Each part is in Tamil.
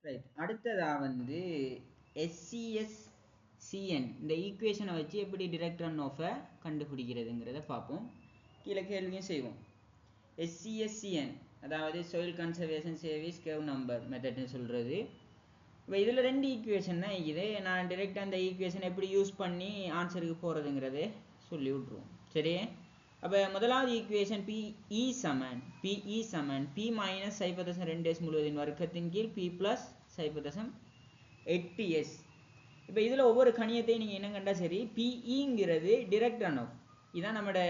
ரைட். அடுத்ததா வந்து SCSCN இந்த ஈக்குவேஷனை வச்சு எப்படி டிரெக்ட் ரன் ஆஃபை கண்டுபிடிக்கிறதுங்கிறத பார்ப்போம். கீழே கேள்வியும் செய்வோம். SCSCN அதாவது soil conservation service curve number மெத்தட்னு சொல்கிறது. இப்போ இதில் 2 ஈக்குவேஷன் தான் இருக்குது. நான் டிரெக்டாக அந்த ஈக்குவேஷன் எப்படி யூஸ் பண்ணி ஆன்சருக்கு போகிறதுங்கிறதே சொல்லி விட்ருவோம். சரி, அப்போ முதலாவது ஈக்குவேஷன் PE சமன் P மைனஸ் 0.2s முழுவதின் வர்க்கத்தின் கீழ் P ப்ளஸ் 0.8s. இப்போ இதில் ஒவ்வொரு கணியத்தையும் நீங்கள் என்ன கண்டா சரி, PEங்கிறது டிரெக்ட் ரன் ஆஃப், இதுதான் நம்மளோட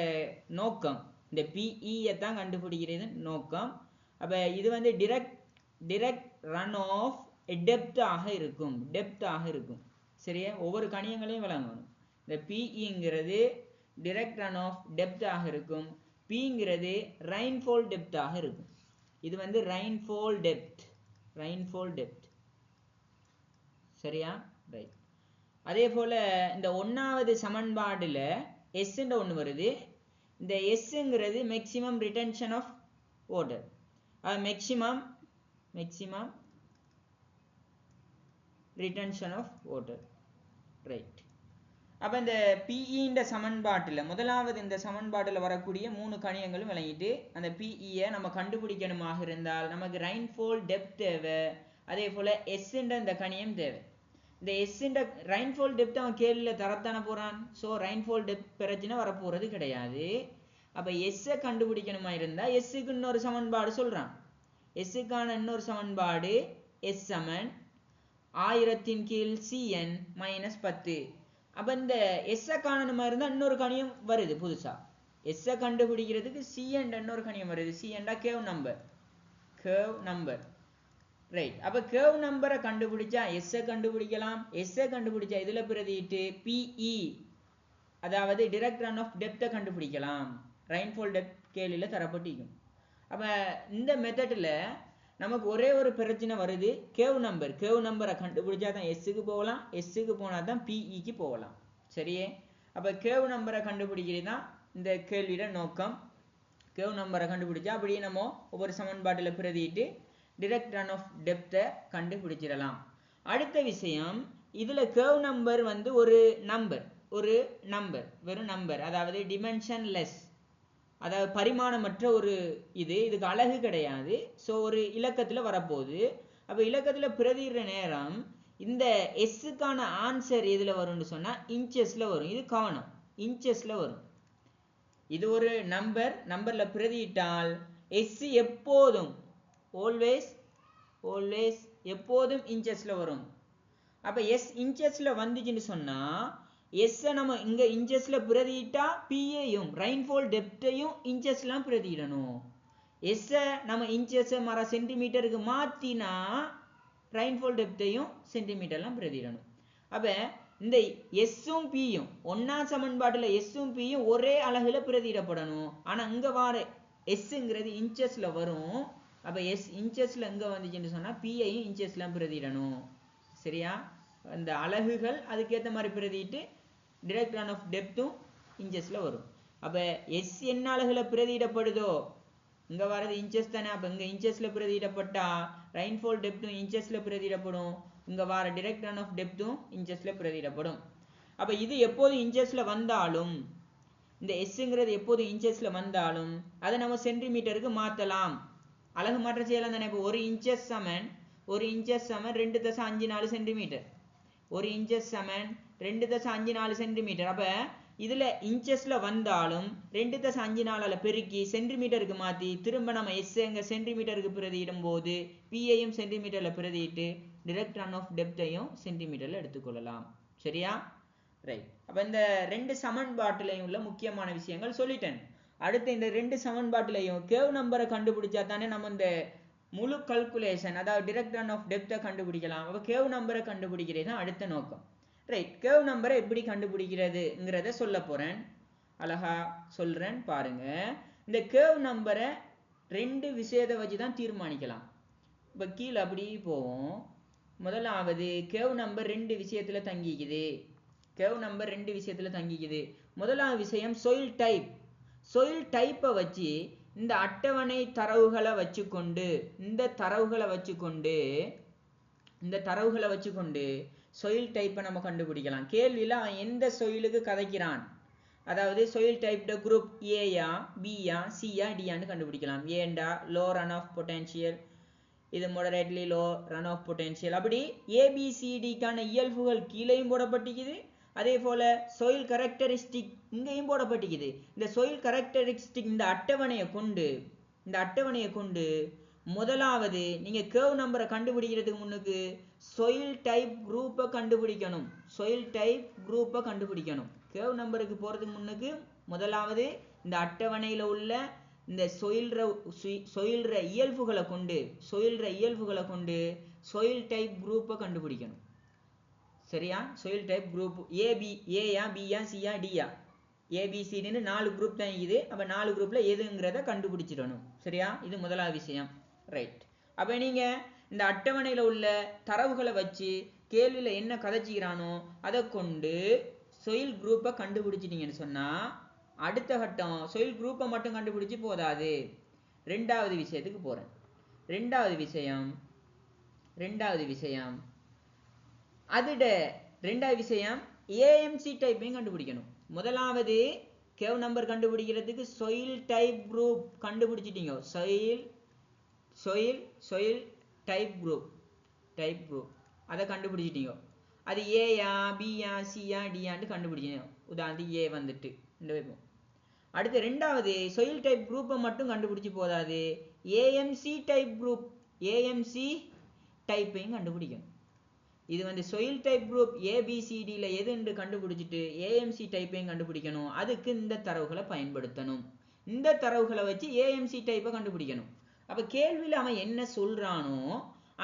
நோக்கம். இந்த PEயை தான் கண்டுபிடிக்கிறது நோக்கம். அப்போ இது வந்து டிரெக்ட் ரன் ஆஃப் டெப்த்தாக இருக்கும். சரியா, ஒவ்வொரு கணியங்களையும் விளங்கணும். இந்த PEங்கிறது டிரெக்ட் ரன் ஆஃப் டெப்த்தாக இருக்கும். Pங்கிறது ரெயின்ஃபால் டெப்த்தாக இருக்கும். இது வந்து ரெயின்ஃபால் டெப்த். சரியா, ரைட். அதே போல இந்த 1வது சமன்பாடுல S ன்ற ஒன்று வருது. இந்த Sங்கிறது maximum retention of water, maximum retention of water, right. அப்போ இந்த PE ன்ற சமன்பாட்டில் முதலாவது இந்த சமன்பாட்டில் வரக்கூடிய 3 கணியங்களும் விளங்கிட்டு, அந்த PEயை நம்ம கண்டுபிடிக்கணுமாக இருந்தால் நமக்கு ரெயின்ஃபால் டெப்த் தேவை. அதே போல் S ன்ற இந்த கணியம் தேவை. இந்த S ன்ற ரெயின்ஃபால் டெப்த் அவன் கேள்வியில் தரத்தானே போகிறான். ஸோ ரெயின்ஃபால் டெப்த் பிரச்சனை வரப்போகிறது கிடையாது. அப்போ Sஐ கண்டுபிடிக்கணுமா இருந்தால் Sக்கு இன்னொரு சமன்பாடு சொல்கிறான். Sக்கான இன்னொரு சமன்பாடு S சமன் 1000 கீழ் CN மைனஸ் 10. அப்போ இந்த எஸ்ஸை காணணுமா இருந்தால் இன்னொரு கணியம் வருது புதுசாக. எஸ்ஸை கண்டுபிடிக்கிறதுக்கு CN இன்னொரு கணியம் வருது. CN curve number, right. அப்போ கேவ் நம்பரை கண்டுபிடிச்சா எஸ்ஸை கண்டுபிடிக்கலாம். எஸ்ஸை கண்டுபிடிச்சா இதில் பிரதிட்டு PE அதாவது டிரெக்ட் ரன் ஆஃப் டெப்த்தை கண்டுபிடிக்கலாம். ரெயின்ஃபால் டெப்த் கேள்வியில் தரப்பட்டிருக்கும். அப்போ இந்த மெத்தடில் நமக்கு ஒரே ஒரு பிரச்சனை வருது, கேவ் நம்பரை கண்டுபிடிச்சா தான் எஸ்ஸுக்கு போகலாம், எஸ்ஸுக்கு போனால் தான் PEக்கு போகலாம். சரியே, அப்போ கேவ் நம்பரை கண்டுபிடிக்கிறது தான் இந்த கேள்வியோட நோக்கம். கேவ் நம்பரை கண்டுபிடிச்சா அப்படியே நம்ம ஒவ்வொரு சமன்பாட்டில் பிரதிட்டு டிரெக்ட் ரன் ஆஃப் டெப்த்தை கண்டுபிடிச்சிடலாம். அடுத்த விஷயம், இதில் கேவ் நம்பர் வந்து ஒரு நம்பர் வெறும் நம்பர், அதாவது டிமென்ஷன்லெஸ், அதாவது பரிமாணமற்ற ஒரு இதுக்கு அழகு கிடையாது. ஸோ ஒரு இலக்கத்தில் வரப்போகுது. அப்போ இலக்கத்தில் பிரதிடுற நேரம் இந்த எஸ்ஸுக்கான ஆன்சர் எதில் வரும்னு சொன்னால் இன்ச்சஸில் வரும். இது கவனம், இன்ச்சஸில் வரும். இது ஒரு நம்பரில் பிரதியிட்டால் எஸ் எப்போதும் ஆல்வேஸ் எப்போதும் இன்ச்சஸில் வரும். அப்போ எஸ் இன்ச்சஸில் வந்துச்சுன்னு சொன்னால் எஸ்ஸை நம்ம இங்கே இன்ச்சஸில் பிரதியிட்டா பிஏயும் ரெயின்ஃபால் டெப்த்தையும் இன்ச்சஸ்லாம் பிரதியிடணும். எஸ்ஸை நம்ம இன்ச்சஸை சென்டிமீட்டருக்கு மாற்றினா ரெயின்ஃபால் டெப்த்தையும் சென்டிமீட்டர்லாம் பிரதியிடணும். அப்போ இந்த எஸ்ஸும் பியும் 1ஆம் சமன்பாட்டில் எஸ்ஸும் பியும் ஒரே அலகில் பிரதியிடப்படணும். ஆனால் இங்கே வர எஸ்ஸுங்கிறது இன்ச்சஸில் வரும். அப்போ எஸ் இன்ச்சஸில் இங்கே வந்துச்சுன்னு சொன்னால் பிஐயும் இன்ச்சஸ்லாம் பிரதியிடணும். சரியா, அந்த அலகுகள் அதுக்கேற்ற மாதிரி பிரதிட்டு டிரெக்ட் ரன் ஆஃப் டெப்த்தும் இன்ச்சஸில் வரும். அப்போ எஸ் என்ன அலகில் பிரதியிடப்படுதோ, இங்கே வரது இன்ச்சஸ் தானே, அப்போ இங்கே இன்ச்சஸில் பிரதியிடப்பட்டால் ரெயின்ஃபால் டெப்த்தும் இன்ச்சஸில் பிரதியிடப்படும். இங்கே வர டிரெக்ட் ரன் ஆஃப் டெப்த்தும் இன்ச்சஸில் பிரதியிடப்படும். அப்போ இது எப்போது இன்ச்சஸில் வந்தாலும், இந்த எஸ்ஸுங்கிறது எப்போது இன்ச்சஸில் வந்தாலும் அதை நம்ம சென்டிமீட்டருக்கு மாற்றலாம். அலகு மாற்றம் செய்யலாம் தானே. இப்போ ஒரு இன்ச்சஸ் சமன் 2.54 சென்டிமீட்டர், ஒரு இன்ச்சஸ் சமன் 2.54 சென்டிமீட்டர். அப்போ இதில் இன்ச்சஸில் வந்தாலும் 2.54 பெருக்கி சென்டிமீட்டருக்கு மாற்றி திரும்ப நம்ம எஸ்ஸுங்க சென்டிமீட்டருக்கு பிரதியிடும் போது பிஐயும் சென்டிமீட்டரில் பிரதியிட்டு டிரெக்ட் ரன் ஆஃப் டெப்த்தையும் சென்டிமீட்டரில் எடுத்துக்கொள்ளலாம். சரியா, ரைட். அப்போ இந்த 2 சமன்பாட்டிலையும் உள்ள முக்கியமான விஷயங்கள் சொல்லிட்டேன். அடுத்து இந்த 2 சமன்பாட்டிலையும் கேவ் நம்பரை கண்டுபிடிச்சா தானே நம்ம இந்த முழு கல்குலேஷன், அதாவது டிரெக்ட் ரன் ஆஃப் டெப்த்தை கண்டுபிடிக்கலாம். அப்போ கேவ் நம்பரை கண்டுபிடிக்கிறது தான் அடுத்த நோக்கம். ரைட், கேவ் நம்பரை எப்படி கண்டுபிடிக்கிறதுங்கிறத சொல்ல போகிறேன், அழகா சொல்கிறேன் பாருங்க. இந்த கேவ் நம்பரை 2 விஷயத்தை வச்சு தான் தீர்மானிக்கலாம். இப்போ கீழே அப்படி போவோம். முதலாவது கேவ் நம்பர் 2 விஷயத்தில் தங்கிக்குது. முதலாவது விஷயம் soil டைப்பை வச்சு இந்த அட்டவணை தரவுகளை வச்சுக்கொண்டு இந்த தரவுகளை வச்சுக்கொண்டு சொயில் டைப்பை நம்ம கண்டுபிடிக்கலாம். கேள்வியில் அவன் எந்த சொயிலுக்கு கதைக்கிறான், அதாவது சொயில் டைப்ட குரூப் ஏயா பியா சியா டியான்னு கண்டுபிடிக்கலாம். ஏண்டா லோ ரன் ஆஃப் பொட்டன்ஷியல், இது மொடரேட்லி லோ ரன் ஆஃப் பொட்டன்ஷியல். அப்படி ஏபிசிடிக்கான இயல்புகள் கீழேயும் போடப்பட்டிக்குது, அதே போல சொயில் கேரக்டரிஸ்டிக் இங்கேயும் போடப்பட்டிக்குது. இந்த சொயில் கேரக்டரிஸ்டிக் இந்த அட்டவணையை கொண்டு முதலாவது நீங்க கேர்வ் நம்பரை கண்டுபிடிக்கிறதுக்கு முன்னுக்கு சொயில் டைப் குரூப்பை கண்டுபிடிக்கணும். கேர்வ் நம்பருக்கு போறதுக்கு முன்னுக்கு முதலாவது இந்த அட்டவணையில உள்ள இந்த சொயில்ற இயல்புகளை கொண்டு சொயில் டைப் குரூப்பை கண்டுபிடிக்கணும். சரியா? சொயில் டைப் குரூப் ஏயா பியா சியா டியா ஏபிசிடின்னு 4 குரூப் தான் இது. அப்ப 4 குரூப்ல எதுங்கிறத கண்டுபிடிச்சிடணும். சரியா? இது முதலாவது விஷயம். ரைட். அப்ப நீங்க இந்த அட்டவணையில உள்ள தரவுகளை வச்சு கேள்வியில என்ன கதைச்சிக்கிறானோ அதை கொண்டு சொயில் குரூப்பை கண்டுபிடிச்சிட்டீங்கன்னு சொன்னா அடுத்த கட்டம் சொயில் குரூப்பை மட்டும் கண்டுபிடிச்சு போதாது. ரெண்டாவது விஷயத்துக்கு போறேன். ரெண்டாவது விஷயம் ஏஎம்சி டைப்பையும் கண்டுபிடிக்கணும். முதலாவது கேவ் நம்பர் கண்டுபிடிக்கிறதுக்கு சொயில் டைப் குரூப் கண்டுபிடிச்சிட்டீங்க. சொயில் டைப் குரூப் அதை கண்டுபிடிச்சிட்டீங்க. அது ஏயா பியா சியா டியான்னு கண்டுபிடிச்சிங்க. உதாரணத்துக்கு ஏ வந்துட்டு இந்த வைப்போம். அடுத்து ரெண்டாவது சொயில் டைப் குரூப்பை மட்டும் கண்டுபிடிச்சு போதாது, ஏஎம்சி டைப்பையும் கண்டுபிடிக்கணும். இது சொயில் டைப் குரூப் ஏபிசிடியில் எது என்று கண்டுபிடிச்சிட்டு ஏஎம்சி டைப்பையும் கண்டுபிடிக்கணும். அதுக்கு இந்த தரவுகளை பயன்படுத்தணும். இந்த தரவுகளை வச்சு ஏஎம்சி டைப்பை கண்டுபிடிக்கணும். அப்போ கேள்வியில் அவன் என்ன சொல்றானோ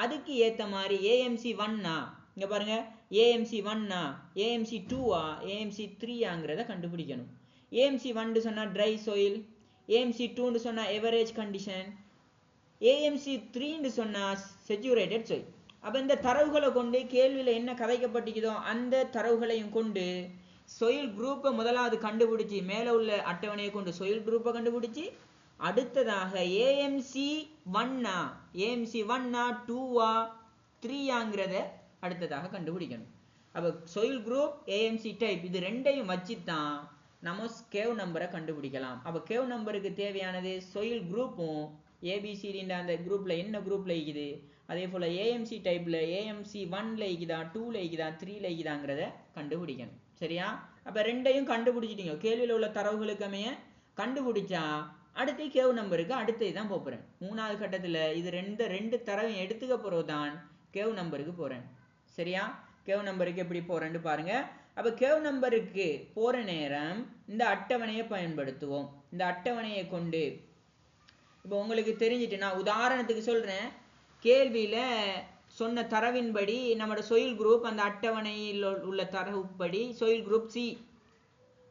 அதுக்கு ஏற்ற மாதிரி ஏஎம்சி 1ஆ, இங்கே பாருங்க, ஏஎம்சி 1ஆ, ஏஎம்சி 2ஆ, ஏஎம்சி 3ஆங்கிறத கண்டுபிடிக்கணும். ஏஎம்சி 1 சொன்னால் ட்ரை சொயில், ஏஎம்சி 2 சொன்னால் எவரேஜ் கண்டிஷன், ஏஎம்சி 3 சொன்னால் செச்சுரேட்டட் சொயில். அப்போ இந்த தரவுகளை கொண்டு கேள்வியில் என்ன கதைக்கப்பட்டிக்குதோ அந்த தரவுகளையும் கொண்டு சொயில் குரூப்பை முதலாவது கண்டுபிடிச்சி மேலே உள்ள அட்டவணையை கொண்டு சொயில் குரூப்பை கண்டுபிடிச்சி அடுத்ததாக ஏஎம்சி 1ஆ, 2ஆ, 3ஆங்கிறத அடுத்ததாக கண்டுபிடிக்கணும். அப்போ சொயில் குரூப் ஏஎம்சி டைப் இது ரெண்டையும் வச்சு தான் நம்ம கேவ் நம்பரை கண்டுபிடிக்கலாம். அப்போ கேவ் நம்பருக்கு தேவையானது சொயில் குரூப்பும் ஏபிசிடின்ற அந்த குரூப்பில் என்ன குரூப்பில் இருக்குது, அதே போல் ஏஎம்சி டைப்பில் ஏஎம்சி 1ல இருக்குதா, 2ல இருக்குதா, 3ல இருக்குதாங்கிறத கண்டுபிடிக்கணும். சரியா? அப்போ ரெண்டையும் கண்டுபிடிச்சிட்டீங்க. கேள்வியில் உள்ள தரவுகளுக்குமே கண்டுபிடிச்சா அடுத்து கேவ் நம்பருக்கு அடுத்து தான் போகிறேன். மூணாவது கட்டத்தில் இது ரெண்டு தரவையும் எடுத்துக்க போகிறது தான் கேவ் நம்பருக்கு போகிறேன். சரியா? கேவ் நம்பருக்கு எப்படி போகிறேன்னு பாருங்க. அப்போ கேவ் நம்பருக்கு போகிற நேரம் இந்த அட்டவணையை பயன்படுத்துவோம். இந்த அட்டவணையை கொண்டு இப்போ உங்களுக்கு தெரிஞ்சிட்டு நான் உதாரணத்துக்கு சொல்கிறேன். கேள்வியில் சொன்ன தரவின்படி நம்மளோட சொயில் குரூப் அந்த அட்டவணையில் உள்ள தரவுப்படி சொயில் குரூப் சி.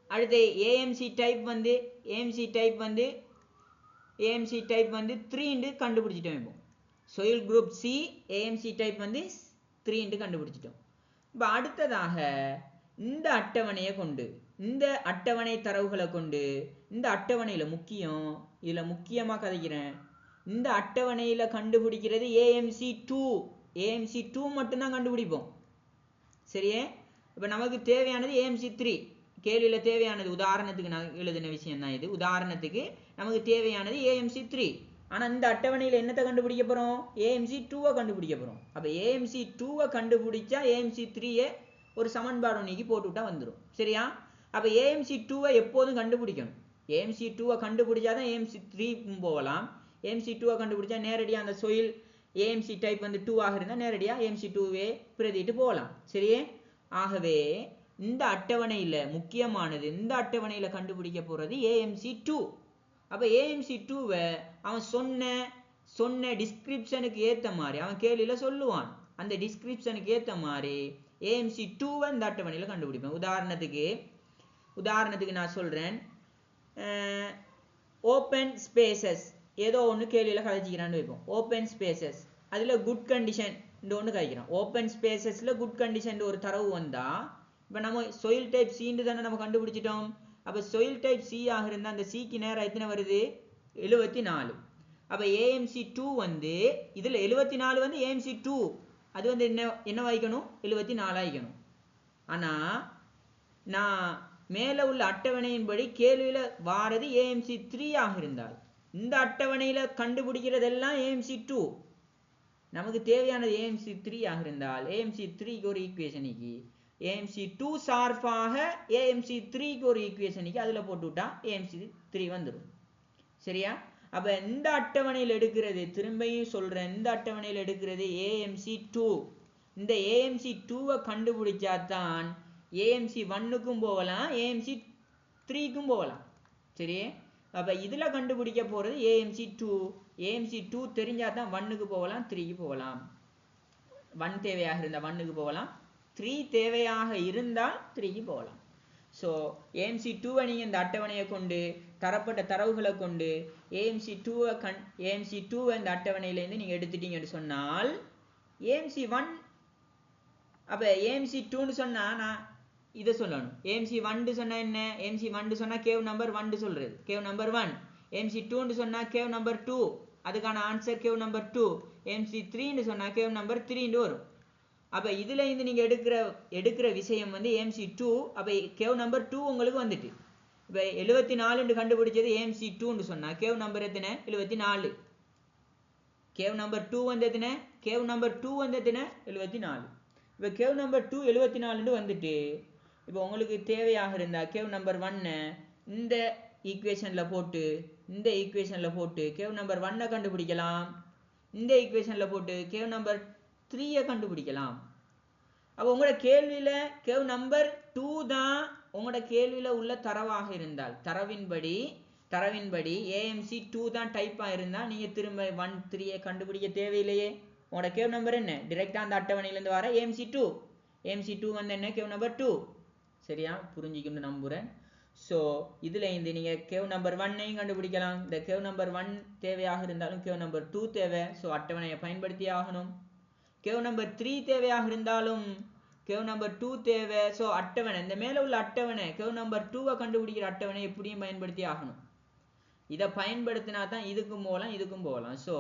அடுத்து ஏஎம்சி டைப் வந்து 3 கண்டுபிடிச்சிட்டோம். இப்போ சொயில் குரூப் சி ஏஎம்சி டைப் வந்து 3 கண்டுபிடிச்சிட்டோம். இப்போ அடுத்ததாக இந்த அட்டவணையை கொண்டு இந்த அட்டவணை தரவுகளை கொண்டு இந்த அட்டவணையில் இதில் முக்கியமாக கதைக்கிறேன். இந்த அட்டவணையில் கண்டுபிடிக்கிறது ஏஎம்சி 2 மட்டும்தான் கண்டுபிடிப்போம். சரியே? இப்போ நமக்கு தேவையானது ஏஎம்சி 3. கேள்வியில் தேவையானது உதாரணத்துக்கு நான் எழுதின விஷயம் தான் இது. உதாரணத்துக்கு நமக்கு தேவையானது ஏஎம்சி 3. ஆனால் இந்த அட்டவணையில் என்னத்தை கண்டுபிடிக்க போகிறோம்? ஏஎம்சி 2-ஐ கண்டுபிடிக்க போகிறோம். அப்போ ஏஎம்சி 2-ஐ கண்டுபிடிச்சா ஏஎம்சி 3-ஐ ஒரு சமன்பாடு நீக்கி போட்டுவிட்டா வந்துடும். சரியா? அப்போ ஏஎம்சி 2-ஐ எப்போதும் கண்டுபிடிக்கணும். ஏஎம்சி 2-ஐ கண்டுபிடிச்சாதான் ஏஎம்சி 3 போகலாம். ஏஎம்சி 2-ஐ கண்டுபிடிச்சா நேரடியாக அந்த சொயில் ஏஎம்சி டைப் வந்து 2ஆக இருந்தால் நேரடியாக ஏஎம்சி 2-வே பிரதிட்டு போகலாம். சரியே? ஆகவே இந்த அட்டவணையில் முக்கியமானது இந்த அட்டவணையில் கண்டுபிடிக்க போகிறது ஏஎம்சி 2. அப்போ ஏஎம்சி 2-வை அவன் சொன்ன டிஸ்கிரிப்ஷனுக்கு ஏற்ற மாதிரி அவன் கேள்வியில் சொல்லுவான். அந்த டிஸ்கிரிப்ஷனுக்கு ஏற்ற மாதிரி ஏஎம்சி 2-வை இந்த அட்டவணையில் கண்டுபிடிப்பேன். உதாரணத்துக்கு நான் சொல்கிறேன். ஓப்பன் ஸ்பேசஸ் ஏதோ ஒன்று கேள்வியில் கதைச்சிக்கிறான்னு வைப்போம். ஓப்பன் ஸ்பேசஸ் அதில் குட் கண்டிஷன் ஒன்று கதைக்கிறோம். ஓப்பன் ஸ்பேசஸில் குட் கண்டிஷன் ஒரு தரவு வந்தால் இப்போ நம்ம சொயில் டைப் சின்னு தானே நம்ம கண்டுபிடிச்சிட்டோம். அப்போ சொயில் டைப் சி ஆக இருந்தால் அந்த சிக்கு நேரம் எத்தனை வருது? 74. அப்போ ஏஎம்சி 2 வந்து இதில் 74 வந்து ஏஎம்சி 2 அது வந்து என்ன வைக்கணும் 74 ஆயிக்கணும். ஆனால் நான் மேலே உள்ள அட்டவணையின்படி கேள்வியில் வாரது ஏஎம்சி 3 ஆக இருந்தால் இந்த அட்டவணையில் கண்டுபிடிக்கிறதெல்லாம் ஏஎம்சி 2, நமக்கு தேவையானது ஏஎம்சி 3 ஆக இருந்தால் ஏஎம்சி 3க்கு ஒரு ஈக்குவேஷனுக்கு ஏஎம்சி 2 சார்பாக ஏஎம்சி 3க்கு ஒரு ஈக்குவேஷனுக்கு அதில் போட்டு விட்டா ஏஎம்சி 3 வந்துடும். சரியா? அப்போ இந்த அட்டவணையில் எடுக்கிறது, திரும்பியும் சொல்கிறேன், இந்த அட்டவணையில் எடுக்கிறது ஏஎம்சி 2. இந்த ஏஎம்சி 2வை கண்டுபிடிச்சா தான் ஏஎம்சி 1க்கும் போகலாம், ஏஎம்சி 3க்கும் போகலாம். சரி? அப்போ இதில் கண்டுபிடிக்க போகிறது ஏஎம்சி 2. ஏஎம்சி 2 தெரிஞ்சால் தான் 1க்கு போகலாம், 3க்கு போகலாம். 1 தேவையாக இருந்தால் 1க்கு போகலாம், 3 தேவையாக இருந்தால் 3க்கு போகலாம். ஸோ ஏஎம்சி 2வை நீங்கள் இந்த அட்டவணையை கொண்டு தரப்பட்ட தரவுகளை கொண்டு ஏஎம்சி 2வை இந்த அட்டவணையிலேருந்து நீங்கள் எடுத்துட்டீங்கன்னு சொன்னால் ஏஎம்சி 1, அப்போ ஏஎம்சி 2ன்னு சொன்னால் நான் இதை சொல்லணும். ஏஎம்சி 1 சொன்னால் என்ன? ஏஎம்சி 1 சொன்னால் கேவ் நம்பர் 1 சொல்கிறது, கேவ் நம்பர் 1. ஏஎம்சி 2ன்னு சொன்னால் கேவ் நம்பர் 2, அதுக்கான ஆன்சர் கேவ் நம்பர் 2. ஏஎம்சி 3ன்னு சொன்னால் கேவ் நம்பர் 3 வரும். அப்போ இதில் இருந்து நீங்கள் எடுக்கிற விஷயம் வந்து ஏஎம்சி 2. அப்போ கேவ் நம்பர் 2 உங்களுக்கு வந்துட்டு. இப்போ 74 கண்டுபிடிச்சது ஏஎம்சி 2ன்னு சொன்னால் கேவ் நம்பர் எத்தனை? 74. கேவ் நம்பர் 2 வந்து எத்தனை? கேவ் நம்பர் 2 வந்து எத்தனை? 74. இப்போ கேவ் நம்பர் 2 74 வந்துட்டு. இப்போ உங்களுக்கு தேவையாக இருந்தால் கேவ் நம்பர் 1 இந்த ஈக்குவேஷனில் போட்டு கேவ் நம்பர் 1 கண்டுபிடிக்கலாம், இந்த ஈக்குவேஷனில் போட்டு கேவ் நம்பர் 3 கண்டுபிடிக்கலாம். அப்போ உங்களோட கேள்வியில் கேவ் நம்பர் 2 தான் உங்களோட கேள்வியில் உள்ள தரவாக இருந்தால், தரவின்படி ஏஎம்சி 2 தான் டைப்பாக இருந்தால் நீங்கள் திரும்ப 1 3 கண்டுபிடிக்க தேவையில்லையே. உங்களோட கேவ் நம்பர் என்ன? டிரெக்டாக அந்த அட்டவணையிலேருந்து வர ஏஎம்சி 2. ஏஎம்சி 2 வந்து என்ன? Curve number 2. சரியா? புரிஞ்சிக்கணும்னு நம்புகிறேன். ஸோ இதில் இந்த நீங்கள் கேவ் நம்பர் 1ஐயும் கண்டுபிடிக்கலாம். இந்த கேவ் நம்பர் 1 தேவையாக இருந்தாலும் கேவ் நம்பர் 2 தேவை, ஸோ அட்டவணையை பயன்படுத்தி ஆகணும். கேவ் நம்பர் 3 தேவையாக இருந்தாலும் கேவ் நம்பர் 2 தேவை, ஸோ அட்டவணை, இந்த மேலே உள்ள அட்டவணை கேவ் நம்பர் 2வை கண்டுபிடிக்கிற அட்டவணை எப்படியும் பயன்படுத்தி ஆகணும். இதை பயன்படுத்தினா தான் இதுக்கும் போகலாம். ஸோ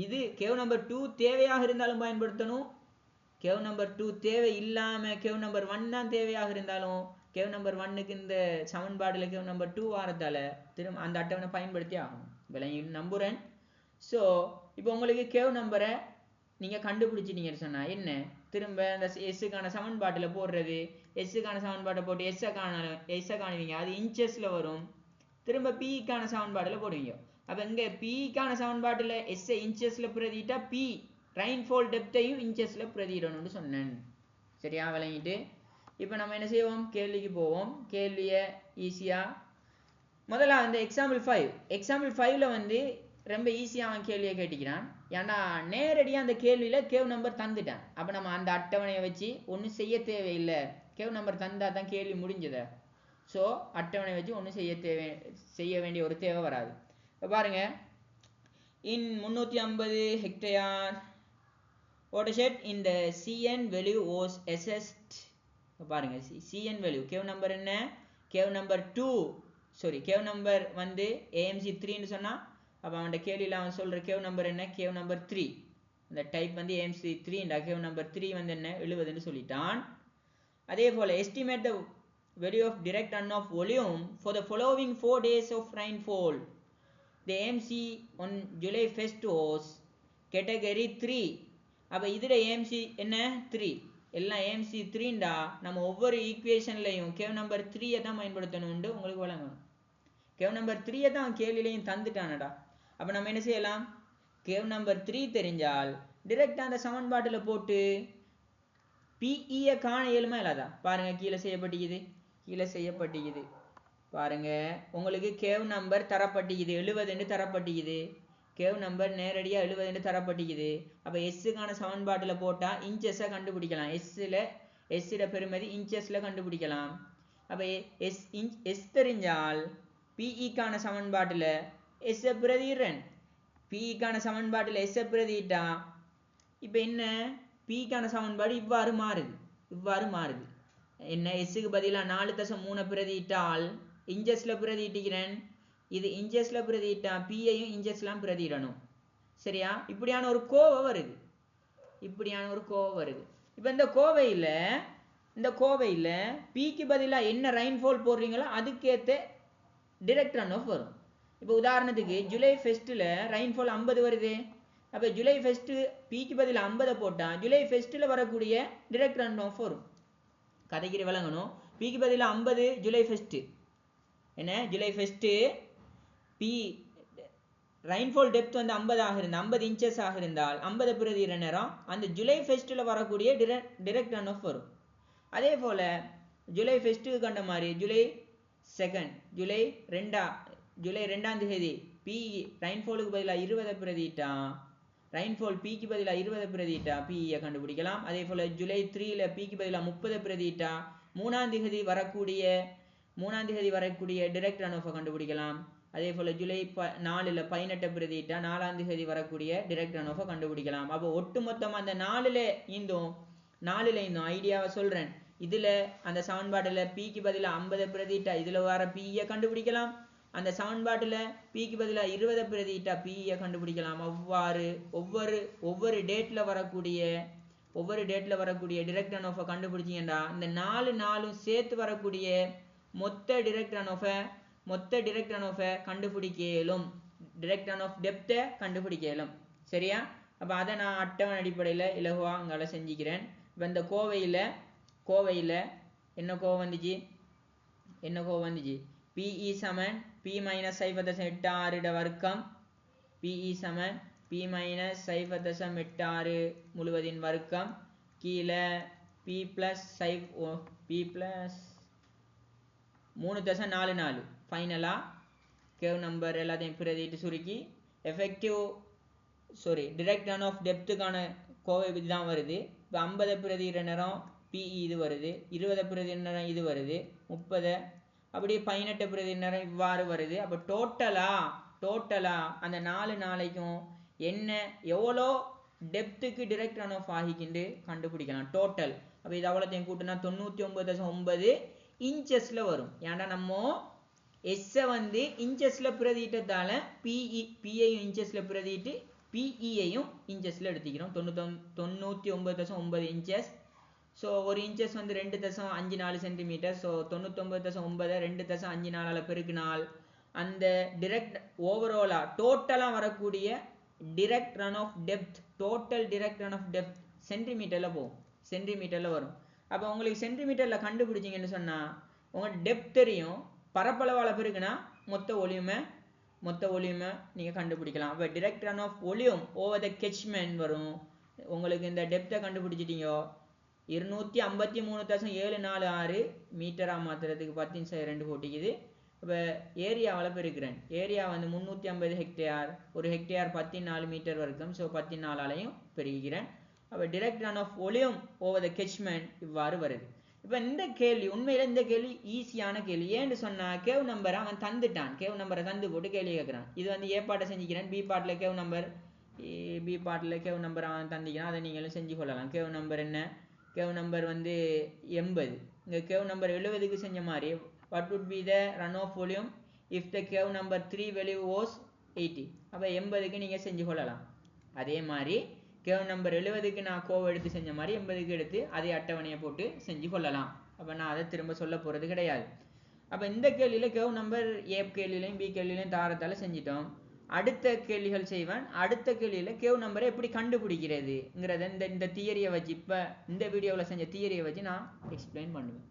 இது கேவ் நம்பர் 2 தேவையாக இருந்தாலும் பயன்படுத்தணும், கேவ் நம்பர் 2 தேவை இல்லாமல் கேவ் நம்பர் 1 தான் தேவையாக இருந்தாலும் கேவ் நம்பர் 1க்கு இந்த சமன்பாடில் கேவ் நம்பர் 2 வாரத்தால் திரும்ப அந்த அட்டவணை பயன்படுத்தி ஆகணும். விளங்கி நம்புகிறேன். ஸோ இப்போ உங்களுக்கு கேவ் நம்பரை நீங்கள் கண்டுபிடிச்சிட்டீங்கன்னு சொன்னால் என்ன? திரும்ப அந்த எஸ்ஸுக்கான சமன்பாட்டில் போடுறது, எஸ்ஸுக்கான சமன்பாட்டை போட்டு எஸ்ஸை காணுவீங்க, அது இன்ச்சஸில் வரும். திரும்ப பிக்கான சமன்பாட்டில் போடுவீங்க. அப்போ இங்கே பிக்கான சமன்பாட்டில் எஸ்ஸை இன்ச்சஸில் பிரதிட்டா பி ரெயின்ஃபால் டெப்த்தையும் இன்ச்சஸில் பிரதிடணும்னு சொன்னேன். சரியா? விளங்கிட்டு இப்போ நம்ம என்ன செய்வோம்? கேள்விக்கு போவோம். கேள்வியை ஈஸியாக முதல்ல அந்த எக்ஸாம்பிள் 5 வந்து ரொம்ப ஈஸியாக அவன் கேள்வியை கேட்டுக்கிறான். ஏன்னா நேரடியாக அந்த கேள்வியில் கேவ் நம்பர் தந்துட்டான். அப்போ நம்ம அந்த அட்டவணையை வச்சு ஒன்றும் செய்ய தேவையில்லை, கேவ் நம்பர் தந்தா தான் கேள்வி முடிஞ்சது. ஸோ அட்டவணை வச்சு ஒன்றும் செய்ய வேண்டிய ஒரு தேவை வராது. இப்போ பாருங்க, இன் 350 hectare watershed in the CN value was assessed. பாருங்க, CN வேல்யூ கேவ் நம்பர் என்ன? Curve number 2, sorry curve number வந்து ஏஎம்சி 3ன்னு சொன்னால், அப்போ அவன் கேள்வியில் அவன் சொல்கிற கேவ் நம்பர் என்ன? Curve number 3. இந்த டைப் வந்து ஏஎம்சி 3, கேவ் நம்பர் 3 வந்து என்ன? 70ன்னு சொல்லிட்டான். அதே போல் estimate the value of direct runoff volume for the following 4 days of rainfall. The AMC on July 1st was category 3. அப்போ இதில் ஏஎம்சி என்ன? 3. எல்லாம் ஏஎம்சி 3ண்டா நம்ம ஒவ்வொரு ஈக்குவேஷன்லையும் கேவ் நம்பர் 3 தான் பயன்படுத்தணும்னு உங்களுக்கு வழங்கணும். கேவ் நம்பர் 3 தான் கேள்வியிலையும் தந்துட்டானடா. அப்போ நம்ம என்ன செய்யலாம்? கேவ் நம்பர் 3 தெரிஞ்சால் டிரெக்டாக அந்த சமன்பாட்டில் போட்டு பிஇயை காண இயலுமா இல்லாதா? பாருங்க, கீழே செய்யப்பட்டிக்குது. பாருங்க, உங்களுக்கு கேவ் நம்பர் தரப்பட்டிக்குது 70 தரப்பட்டிக்குது. கேவ் நம்பர் நேரடியாக 70 தரப்பட்டிக்குது. அப்போ எஸ்ஸுக்கான சமன்பாட்டில் போட்டால் இன்ச்சஸை கண்டுபிடிக்கலாம். எஸ்ஸோட பெருமதி இன்ச்சஸில் கண்டுபிடிக்கலாம். அப்போ எஸ் தெரிஞ்சால் பிஇக்கான சமன்பாட்டில் எஸ்ஸை பிரதிடுறேன். பிஇக்கான சமன்பாட்டில் எஸ்ஸை பிரதிட்டா இப்போ என்ன? பிக்கான சமன்பாடு இவ்வாறு மாறுது. என்ன? எஸ்ஸுக்கு பதிலாக 4.3 பிரதிட்டால் இன்ச்சஸில் பிரதிட்டுகிறேன். இது இன்ச்சஸில் பிரதிட்டா பியையும் இன்ச்சஸ்லாம் பிரதிடணும். சரியா? இப்படியான ஒரு கோவை வருது. இப்படியான ஒரு கோவை வருது. இப்போ இந்த கோவையில் பிக்கு பதிலாக என்ன ரெயின்ஃபால் போடுறீங்களோ அதுக்கேற்ற டிரெக்ட் ரன் ஆஃப் வரும். இப்போ உதாரணத்துக்கு ஜூலை ஃபெஸ்ட்டில் ரெயின்ஃபால் 50 வருது. அப்போ ஜூலை ஃபெஸ்ட்டு பிக்கு பதில் 50 போட்டால் ஜூலை ஃபெஸ்ட்டில் வரக்கூடிய டிரெக்ட் ரன் ஆஃப் வரும். கதைக்கு விளங்கணும். பிக்கு பதில் 50 ஜூலை ஃபெஸ்ட்டு என்ன July first P rainfall depth வந்து 50 இருந்தால் 50 இன்ச்சஸ் இருந்தால் 50 பிரதி நேரம் அந்த ஜூலை ஃபெஸ்ட்டில் வரக்கூடிய டிரெக்ட் ரன் ஆஃப் வரும். அதே போல் ஜூலை ஃபெஸ்ட்டுக்கு கண்ட மாதிரி ஜூலை 2ஆம் தேதி பி ரெயின்ஃபாலுக்கு பதிலாக 20 பிரதிட்டா ரெயின்ஃபால் பிக்கு பதிலாக 20 பிரதிட்டா பிஇயை கண்டுபிடிக்கலாம். அதே போல் ஜூலை 3ல் பிக்கு பதிலாக 30 பிரதிட்டா 3ஆம் தேதி வரக்கூடிய டிரெக்ட் ரன் ஆஃபை கண்டுபிடிக்கலாம். அதே போல் ஜூலை 4ல் 18 பிரதிட்டா 4ஆம் தேதி வரக்கூடிய டிரெக்ட் ரன் ஆஃபை கண்டுபிடிக்கலாம். அப்போ ஒட்டு மொத்தமாக அந்த 4ல் இருந்தும் ஐடியாவை சொல்கிறேன். இதில் அந்த சமன்பாட்டில் பிக்கு பதிலாக 50 பிரதிட்டா இதில் வர பிஇயை கண்டுபிடிக்கலாம். அந்த சமன்பாட்டில் பிக்கு பதிலாக 20 பிரதிட்டா பிஇயை கண்டுபிடிக்கலாம். அவ்வாறு ஒவ்வொரு டேட்டில் வரக்கூடிய டிரெக்ட் ரன் ஆஃபை கண்டுபிடிச்சிங்கன்னா இந்த 4 சேர்த்து வரக்கூடிய மொத்த டிரெக்ட் ரன் ஆஃபை கண்டுபிடிக்க இயலும். டிரெக்ட் ரன் ஆஃப் டெப்த்தை கண்டுபிடிக்க இயலும். சரியா? அப்போ அதை நான் அட்டவணை அடிப்படையில் இலகுவாக அங்கே செஞ்சுக்கிறேன். இப்போ இந்த கோவையில் என்ன கோவை வந்துச்சு PE சமன் P மைனஸ் 0.86 வர்க்கம் PE சமன் P மைனஸ் 0.86 முழுவதின் வர்க்கம் கீழே P ப்ளஸ் 3.44 ஃபைனலாக கேவ் நம்பர் எல்லாத்தையும் பிரதிட்டு சுருக்கி டிரெக்ட் ரன் ஆஃப் டெப்த்துக்கான கோவை இது தான் வருது. இப்போ 50 பிரதி நேரம் PE இது வருது, 20 பிரதி நேரம் இது வருது, 30 அப்படியே 18 பிரதி நேரம் இவ்வாறு வருது. அப்போ டோட்டலாக அந்த 4 நாளைக்கும் எவ்வளோ டெப்த்துக்கு டிரெக்ட் ரன் ஆஃப் ஆகிக்கிண்டு கண்டுபிடிக்கலாம் டோட்டல். அப்போ இது அவ்வளோத்தையும் கூட்டினா 99.9 இன்ச்சஸில் வரும். ஏன்னா நம்ம எஸ்ஸை வந்து இன்ச்சஸில் பிரதிட்டதால பிஐயும் இன்ச்சஸில் பிரதிட்டு பிஇயையும் இன்ச்சஸில் எடுத்துக்கிறோம். 99.9 இன்ச்சஸ். ஸோ ஒரு இன்ச்சஸ் வந்து 2.54 சென்டிமீட்டர். ஸோ 99.9 2.54 பெருக்கினால் அந்த டிரெக்ட் ஓவராலாக டோட்டலாக வரக்கூடிய டிரெக்ட் ரன் ஆஃப் டெப்த் சென்டிமீட்டரில் வரும். அப்போ உங்களுக்கு சென்டிமீட்டரில் கண்டுபிடிச்சிங்கன்னு சொன்னால் உங்கள் டெப்த் தெரியும். பரப்பளவால் பெருக்குனா மொத்த ஒலியுமை நீங்கள் கண்டுபிடிக்கலாம். அப்போ direct run off volume over the catchment வரும். உங்களுக்கு இந்த டெப்த்தை கண்டுபிடிச்சிட்டீங்க 253.746 மீட்டராக மாற்றுறதுக்கு 10 போட்டிக்குது. இப்போ ஏரியாவில் பெருக்கிறேன். ஏரியா வந்து 350 ஹெக்டேர். ஒரு ஹெக்டேர் 14 மீட்டர் வரைக்கும். ஸோ 14ஆலையும் பெருகிறேன். அப்போ direct run off volume over the catchment இவ்வாறு வருது. இப்போ இந்த கேள்வி உண்மையில் இந்த கேள்வி ஈஸியான கேள்வி. ஏன்னு சொன்னால் கேவ் நம்பரை அவன் தந்துட்டான். கேவ் நம்பரை தந்து போட்டு கேள்வி கேட்குறான். இது வந்து ஏ பாட்டை செஞ்சுக்கிறேன். பி பாட்டில் கேவ் நம்பர் அவன் தந்திக்கிறான். அதை நீங்களும் செஞ்சு கொள்ளலாம். கேவ் நம்பர் என்ன? கேவ் நம்பர் வந்து 80. இங்கே கேவ் நம்பர் 70க்கு செஞ்ச மாதிரி what would be the run off volume if the curve number 3 value was 80. அப்போ 80க்கு நீங்கள் செஞ்சு கொள்ளலாம். அதே மாதிரி கேவ் நம்பர் 70க்கு நான் கோவை எடுத்து செஞ்ச மாதிரி 80க்கு எடுத்து அதே அட்டவணையை போட்டு செஞ்சு கொள்ளலாம். அப்போ நான் அதை திரும்ப சொல்ல போகிறது கிடையாது. அப்போ இந்த கேள்வியில் கேவ் நம்பர் ஏ கேள்வியிலையும் பி கேள்வியிலையும் தாரத்தால் செஞ்சிட்டோம். அடுத்த கேள்விகள் செய்வேன். அடுத்த கேள்வியில் கேவ் நம்பரை எப்படி கண்டுபிடிக்கிறதுங்கிறத இந்த தியரியை வச்சு இப்போ இந்த வீடியோவில் செஞ்ச தியரியை வச்சு நான் எக்ஸ்பிளைன் பண்ணுவேன்.